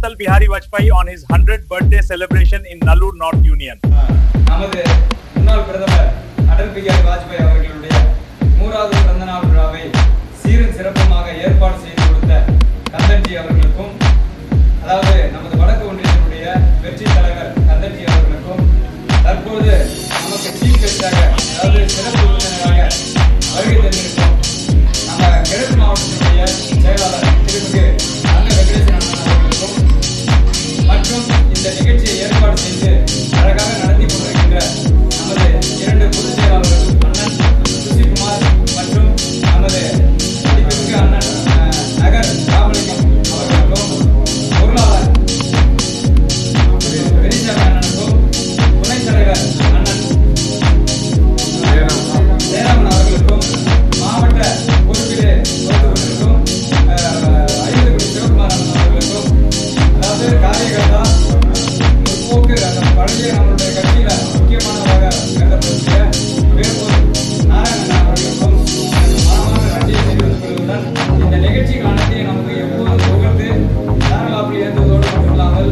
Atal Bihari Vajpayee on his 100th birthday celebration in Nallur North Union. நமது முன்னாள் பிரதமர் அடல் பிஹாரி வாஜ்பாய் அவர்களுடைய 100வது பிறந்த நாள் விழாவை சீரும் சிறப்புமாக ஏற்பாடு செய்து கொடுத்த கந்தன்ஜி அவர்களுக்கும், அதாவது நமது வடக்கு ஒன்றியத்தினுடைய வெற்றி தலைவர் கந்தன்ஜி அவர்களுக்கும், தற்போது நமக்கு சீஃப் கெஸ்டாக அதாவது சிறப்பு விருந்தினராக வருகை தந்திருக்கும் நம்ம கிழக்கு மாவட்டத்தினுடைய செயலாளர் திருமிகு அங்க வெங்கடேசன் அண்ணன் அவர்களுக்கும் மற்றும் இந்த நிகழ்ச்சியை ஏற்பாடு செய்து அழகாக நடத்தி கொண்டிருக்கின்ற நமது 2 பொதுச் செயலாளர்கள் அண்ணன் சுசிகுமார் மற்றும் நமது மதிப்புமிகு அண்ணன் நகர் ராமலிங்கம் அவர்களுக்கும், பொருளாளர் பெரியசாமி அண்ணனுக்கும், துணைத் தலைவர் அண்ணன் ஜெயராமன் அவர்களுக்கும், மாவட்ட பொறுப்பிலே பொறுத்து கொண்டிருக்கும் ஐயர்குடி சிவகுமார் அண்ணன் அவர்களுக்கும், அதாவது காரியகர்த்தா முற்போக்கு பழைய நம்மளுடைய கட்சியில முக்கியமானவராக கருதப்படக்கூடிய வேப்பூர் நாராயணன் அவர்களுக்கும் மனமார்ந்த நன்றியை தெரிவித்துக் கொள்வதுடன் இந்த நிகழ்ச்சிகள் அனைத்தையும் நமக்கு எப்போதும் புகழ்ந்து தாரலாப்பில் ஏற்றுவதோடு மட்டுமில்லாமல்